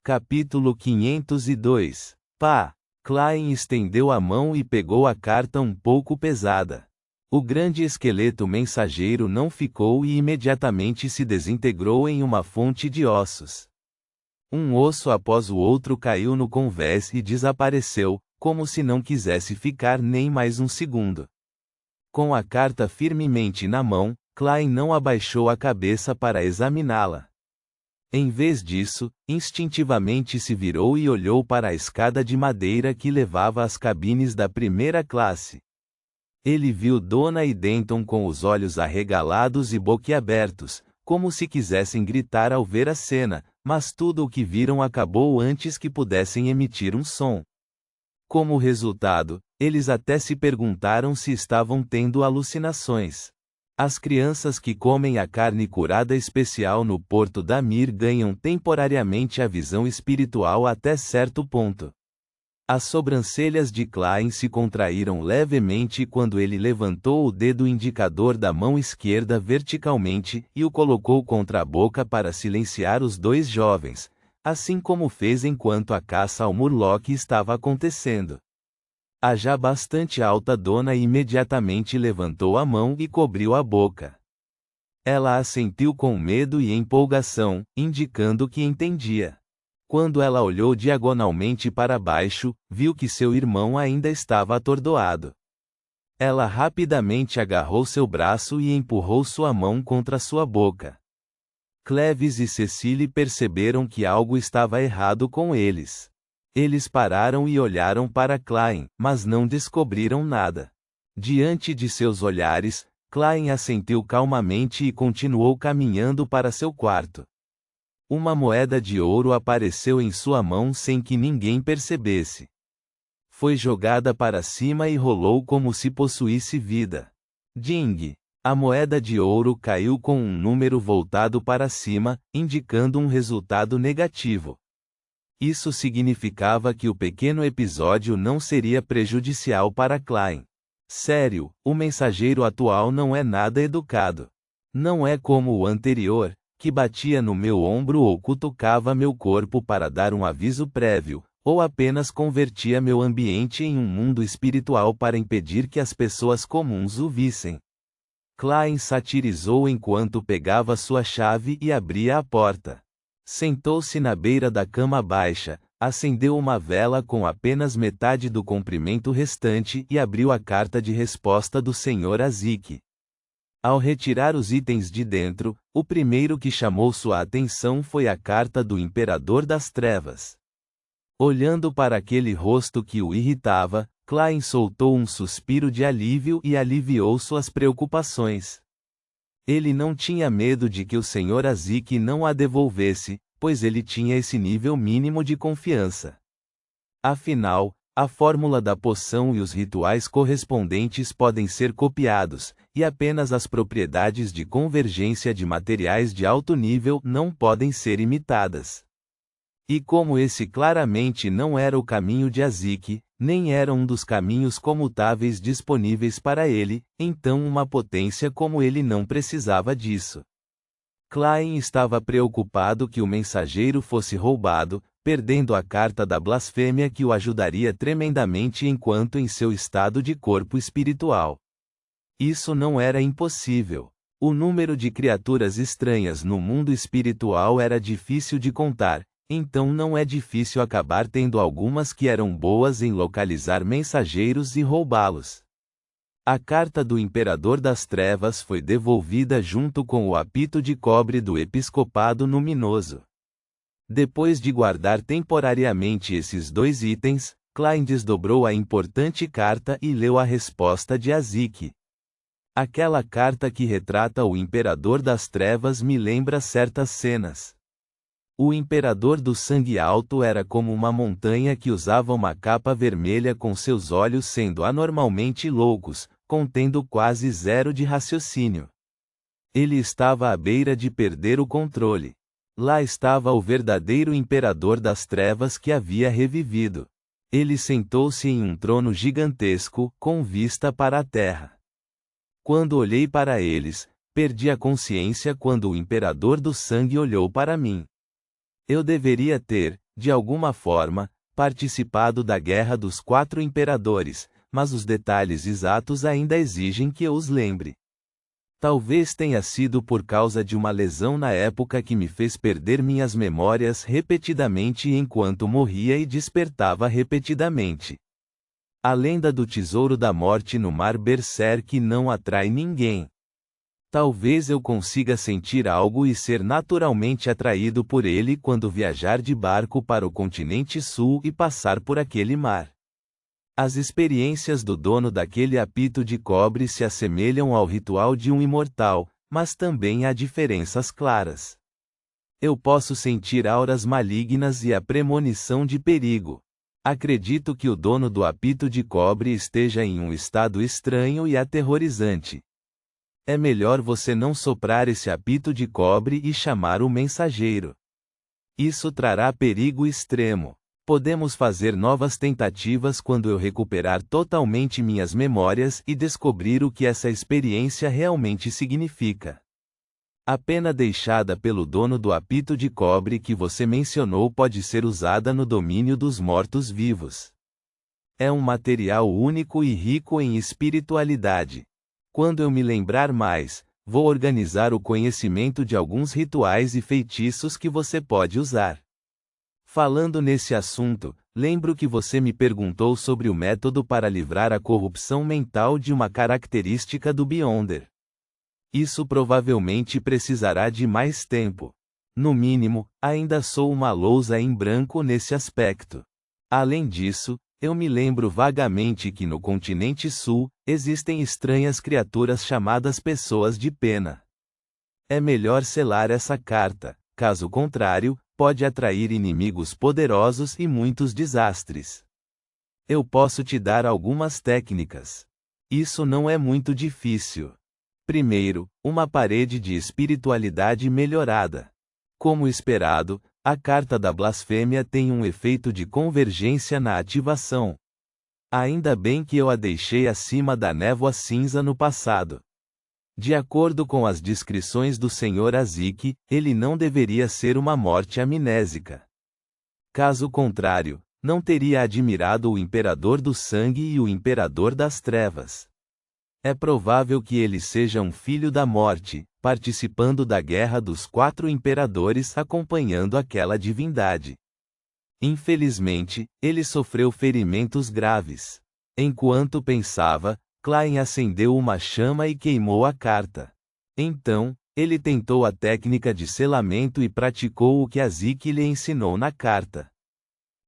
Capítulo 502. Pá! Klein estendeu a mão e pegou a carta um pouco pesada. O grande esqueleto mensageiro não ficou e imediatamente se desintegrou em uma fonte de ossos. Um osso após o outro caiu no convés e desapareceu, como se não quisesse ficar nem mais um segundo. Com a carta firmemente na mão, Klein não abaixou a cabeça para examiná-la. Em vez disso, instintivamente se virou e olhou para a escada de madeira que levava às cabines da primeira classe. Ele viu Donna e Denton com os olhos arregalados e boquiabertos, como se quisessem gritar ao ver a cena, mas tudo o que viram acabou antes que pudessem emitir um som. Como resultado, eles até se perguntaram se estavam tendo alucinações. As crianças que comem a carne curada especial no Porto da Mir ganham temporariamente a visão espiritual até certo ponto. As sobrancelhas de Klein se contraíram levemente quando ele levantou o dedo indicador da mão esquerda verticalmente e o colocou contra a boca para silenciar os dois jovens, assim como fez enquanto a caça ao Murloc estava acontecendo. A já bastante alta Donna imediatamente levantou a mão e cobriu a boca. Ela assentiu com medo e empolgação, indicando que entendia. Quando ela olhou diagonalmente para baixo, viu que seu irmão ainda estava atordoado. Ela rapidamente agarrou seu braço e empurrou sua mão contra sua boca. Cleves e Cecily perceberam que algo estava errado com eles. Eles pararam e olharam para Klein, mas não descobriram nada. Diante de seus olhares, Klein assentiu calmamente e continuou caminhando para seu quarto. Uma moeda de ouro apareceu em sua mão sem que ninguém percebesse. Foi jogada para cima e rolou como se possuísse vida. Ding! A moeda de ouro caiu com um número voltado para cima, indicando um resultado negativo. Isso significava que o pequeno episódio não seria prejudicial para Klein. Sério, o mensageiro atual não é nada educado. Não é como o anterior, que batia no meu ombro ou cutucava meu corpo para dar um aviso prévio, ou apenas convertia meu ambiente em um mundo espiritual para impedir que as pessoas comuns o vissem. Klein satirizou enquanto pegava sua chave e abria a porta. Sentou-se na beira da cama baixa, acendeu uma vela com apenas metade do comprimento restante e abriu a carta de resposta do Sr. Azik. Ao retirar os itens de dentro, o primeiro que chamou sua atenção foi a carta do Imperador das Trevas. Olhando para aquele rosto que o irritava, Klein soltou um suspiro de alívio e aliviou suas preocupações. Ele não tinha medo de que o Sr. Azik não a devolvesse, pois ele tinha esse nível mínimo de confiança. Afinal, a fórmula da poção e os rituais correspondentes podem ser copiados, e apenas as propriedades de convergência de materiais de alto nível não podem ser imitadas. E como esse claramente não era o caminho de Azik, nem era um dos caminhos comutáveis disponíveis para ele, então uma potência como ele não precisava disso. Klein estava preocupado que o mensageiro fosse roubado, perdendo a carta da blasfêmia que o ajudaria tremendamente enquanto em seu estado de corpo espiritual. Isso não era impossível. O número de criaturas estranhas no mundo espiritual era difícil de contar, então não é difícil acabar tendo algumas que eram boas em localizar mensageiros e roubá-los. A carta do Imperador das Trevas foi devolvida junto com o apito de cobre do Episcopado Luminoso. Depois de guardar temporariamente esses dois itens, Klein desdobrou a importante carta e leu a resposta de Azik. Aquela carta que retrata o Imperador das Trevas me lembra certas cenas. O Imperador do Sangue Alto era como uma montanha que usava uma capa vermelha com seus olhos sendo anormalmente loucos, contendo quase zero de raciocínio. Ele estava à beira de perder o controle. Lá estava o verdadeiro Imperador das Trevas que havia revivido. Ele sentou-se em um trono gigantesco, com vista para a terra. Quando olhei para eles, perdi a consciência quando o Imperador do Sangue olhou para mim. Eu deveria ter, de alguma forma, participado da Guerra dos Quatro Imperadores, mas os detalhes exatos ainda exigem que eu os lembre. Talvez tenha sido por causa de uma lesão na época que me fez perder minhas memórias repetidamente enquanto morria e despertava repetidamente. A lenda do tesouro da morte no mar Berserk não atrai ninguém. Talvez eu consiga sentir algo e ser naturalmente atraído por ele quando viajar de barco para o continente sul e passar por aquele mar. As experiências do dono daquele apito de cobre se assemelham ao ritual de um imortal, mas também há diferenças claras. Eu posso sentir auras malignas e a premonição de perigo. Acredito que o dono do apito de cobre esteja em um estado estranho e aterrorizante. É melhor você não soprar esse apito de cobre e chamar o mensageiro. Isso trará perigo extremo. Podemos fazer novas tentativas quando eu recuperar totalmente minhas memórias e descobrir o que essa experiência realmente significa. A pena deixada pelo dono do apito de cobre que você mencionou pode ser usada no domínio dos mortos-vivos. É um material único e rico em espiritualidade. Quando eu me lembrar mais, vou organizar o conhecimento de alguns rituais e feitiços que você pode usar. Falando nesse assunto, lembro que você me perguntou sobre o método para livrar a corrupção mental de uma característica do Beyonder. Isso provavelmente precisará de mais tempo. No mínimo, ainda sou uma lousa em branco nesse aspecto. Além disso, eu me lembro vagamente que no continente sul, existem estranhas criaturas chamadas Pessoas de Pena. É melhor selar essa carta, caso contrário, pode atrair inimigos poderosos e muitos desastres. Eu posso te dar algumas técnicas. Isso não é muito difícil. Primeiro, uma parede de espiritualidade melhorada. Como esperado, a carta da blasfêmia tem um efeito de convergência na ativação. Ainda bem que eu a deixei acima da névoa cinza no passado. De acordo com as descrições do Sr. Azik, ele não deveria ser uma morte amnésica. Caso contrário, não teria admirado o Imperador do Sangue e o Imperador das Trevas. É provável que ele seja um filho da morte, participando da Guerra dos Quatro Imperadores acompanhando aquela divindade. Infelizmente, ele sofreu ferimentos graves. Enquanto pensava, Klein acendeu uma chama e queimou a carta. Então, ele tentou a técnica de selamento e praticou o que Azik lhe ensinou na carta.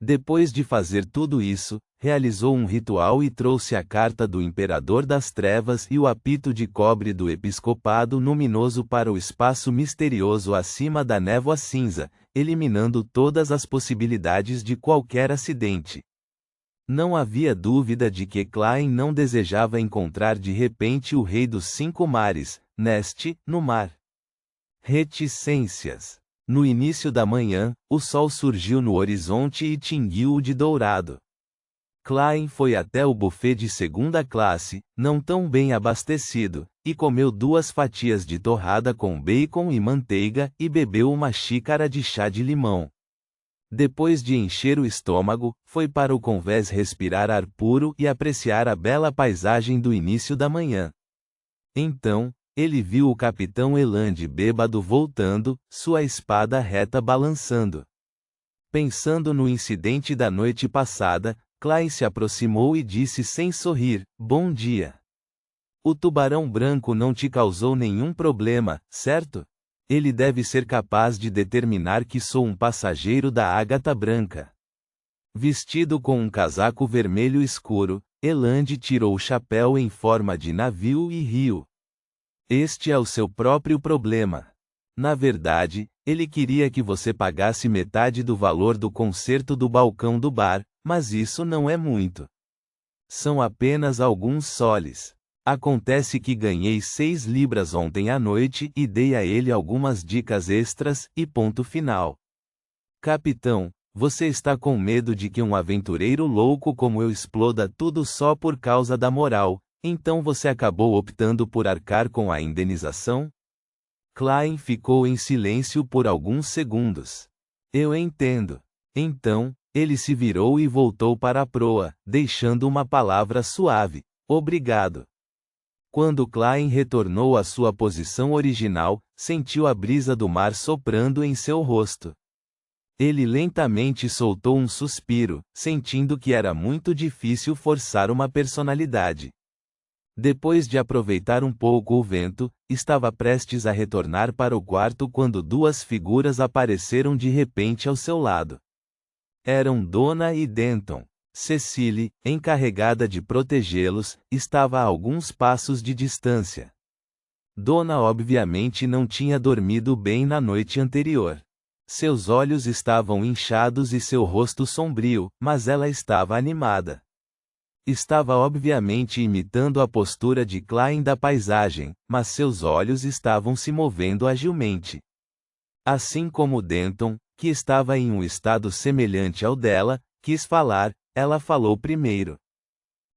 Depois de fazer tudo isso, realizou um ritual e trouxe a carta do Imperador das Trevas e o apito de cobre do Episcopado Luminoso para o espaço misterioso acima da névoa cinza, eliminando todas as possibilidades de qualquer acidente. Não havia dúvida de que Klein não desejava encontrar de repente o Rei dos Cinco Mares, Nest, no mar. Reticências. No início da manhã, o sol surgiu no horizonte e tingiu-o de dourado. Klein foi até o buffet de segunda classe, não tão bem abastecido, e comeu 2 fatias de torrada com bacon e manteiga e bebeu uma xícara de chá de limão. Depois de encher o estômago, foi para o convés respirar ar puro e apreciar a bela paisagem do início da manhã. Então, ele viu o capitão Eland bêbado voltando, sua espada reta balançando. Pensando no incidente da noite passada, Klein se aproximou e disse sem sorrir: "Bom dia. O tubarão branco não te causou nenhum problema, certo? Ele deve ser capaz de determinar que sou um passageiro da Ágata Branca." Vestido com um casaco vermelho escuro, Eland tirou o chapéu em forma de navio e riu. Este é o seu próprio problema. Na verdade, ele queria que você pagasse metade do valor do concerto do balcão do bar, mas isso não é muito. São apenas alguns soles. Acontece que ganhei 6 libras ontem à noite e dei a ele algumas dicas extras, e ponto final. Capitão, você está com medo de que um aventureiro louco como eu exploda tudo só por causa da moral, então você acabou optando por arcar com a indenização? Klein ficou em silêncio por alguns segundos. Eu entendo. Então, ele se virou e voltou para a proa, deixando uma palavra suave: obrigado. Quando Klein retornou à sua posição original, sentiu a brisa do mar soprando em seu rosto. Ele lentamente soltou um suspiro, sentindo que era muito difícil forçar uma personalidade. Depois de aproveitar um pouco o vento, estava prestes a retornar para o quarto quando duas figuras apareceram de repente ao seu lado. Eram Donna e Denton. Cecily, encarregada de protegê-los, estava a alguns passos de distância. Donna obviamente não tinha dormido bem na noite anterior. Seus olhos estavam inchados e seu rosto sombrio, mas ela estava animada. Estava obviamente imitando a postura de Klein da paisagem, mas seus olhos estavam se movendo agilmente. Assim como Denton, que estava em um estado semelhante ao dela, quis falar, ela falou primeiro.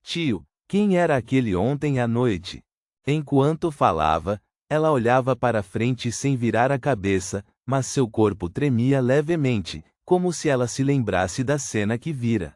Tio, quem era aquele ontem à noite? Enquanto falava, ela olhava para frente sem virar a cabeça, mas seu corpo tremia levemente, como se ela se lembrasse da cena que vira.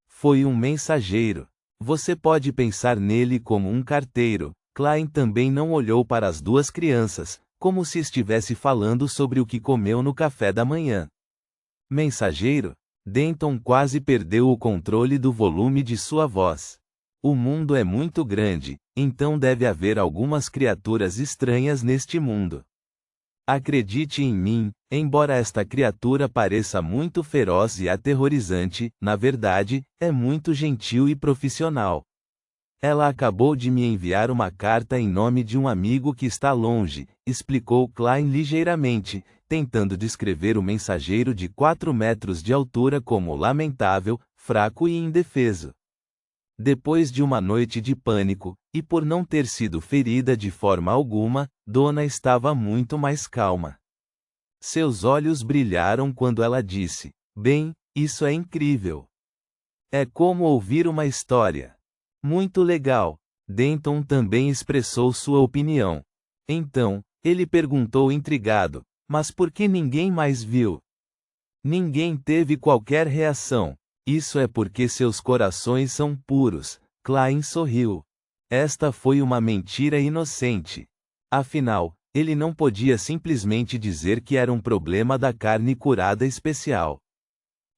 Foi um mensageiro. Você pode pensar nele como um carteiro. Klein também não olhou para as duas crianças, como se estivesse falando sobre o que comeu no café da manhã. Mensageiro? Denton quase perdeu o controle do volume de sua voz. O mundo é muito grande, então deve haver algumas criaturas estranhas neste mundo. Acredite em mim, embora esta criatura pareça muito feroz e aterrorizante, na verdade, é muito gentil e profissional. Ela acabou de me enviar uma carta em nome de um amigo que está longe, explicou Klein ligeiramente, tentando descrever o mensageiro de 4 metros de altura como lamentável, fraco e indefeso. Depois de uma noite de pânico, e por não ter sido ferida de forma alguma, Donna estava muito mais calma. Seus olhos brilharam quando ela disse: bem, isso é incrível. É como ouvir uma história. Muito legal. Denton também expressou sua opinião. Então, ele perguntou intrigado: mas por que ninguém mais viu? Ninguém teve qualquer reação. Isso é porque seus corações são puros. Klein sorriu. Esta foi uma mentira inocente. Afinal, ele não podia simplesmente dizer que era um problema da carne curada especial.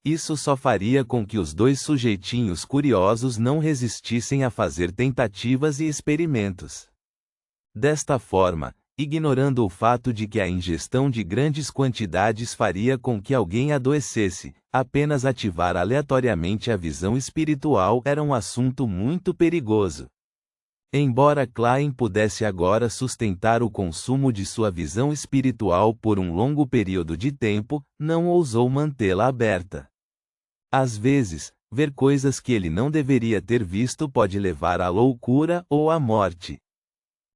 Isso só faria com que os dois sujeitinhos curiosos não resistissem a fazer tentativas e experimentos. Desta forma, ignorando o fato de que a ingestão de grandes quantidades faria com que alguém adoecesse, apenas ativar aleatoriamente a visão espiritual era um assunto muito perigoso. Embora Klein pudesse agora sustentar o consumo de sua visão espiritual por um longo período de tempo, não ousou mantê-la aberta. Às vezes, ver coisas que ele não deveria ter visto pode levar à loucura ou à morte.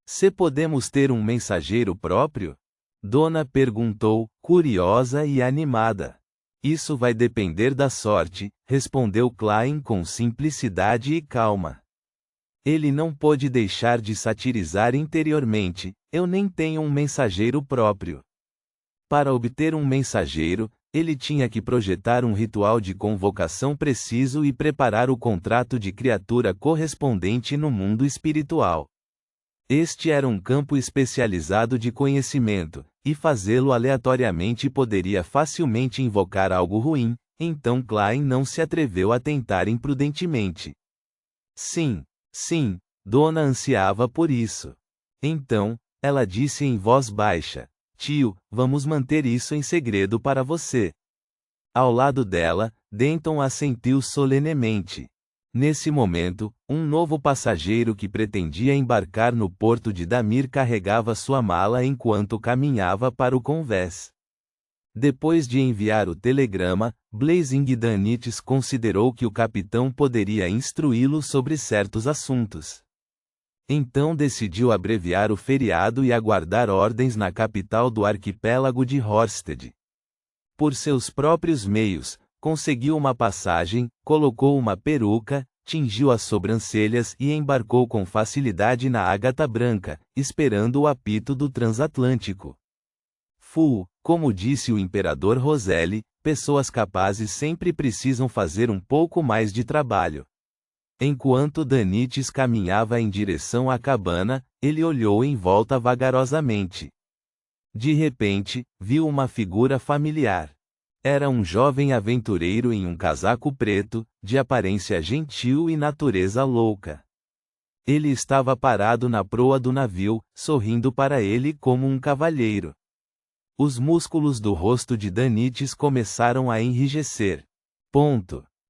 Se podemos ter um mensageiro próprio? Donna perguntou, curiosa e animada. Isso vai depender da sorte, respondeu Klein com simplicidade e calma. Ele não pôde deixar de satirizar interiormente: eu nem tenho um mensageiro próprio. Para obter um mensageiro, ele tinha que projetar um ritual de convocação preciso e preparar o contrato de criatura correspondente no mundo espiritual. Este era um campo especializado de conhecimento, e fazê-lo aleatoriamente poderia facilmente invocar algo ruim, então Klein não se atreveu a tentar imprudentemente. Sim, Donna ansiava por isso. Então, ela disse em voz baixa: tio, vamos manter isso em segredo para você. Ao lado dela, Denton assentiu solenemente. Nesse momento, um novo passageiro que pretendia embarcar no porto de Damir carregava sua mala enquanto caminhava para o convés. Depois de enviar o telegrama, Blazing Danites considerou que o capitão poderia instruí-lo sobre certos assuntos. Então decidiu abreviar o feriado e aguardar ordens na capital do arquipélago de Horsted. Por seus próprios meios, conseguiu uma passagem, colocou uma peruca, tingiu as sobrancelhas e embarcou com facilidade na Ágata Branca, esperando o apito do transatlântico. Como disse o imperador Roselle, pessoas capazes sempre precisam fazer um pouco mais de trabalho. Enquanto Danites caminhava em direção à cabana, ele olhou em volta vagarosamente. De repente, viu uma figura familiar. Era um jovem aventureiro em um casaco preto, de aparência gentil e natureza louca. Ele estava parado na proa do navio, sorrindo para ele como um cavalheiro. Os músculos do rosto de Danites começaram a enrijecer.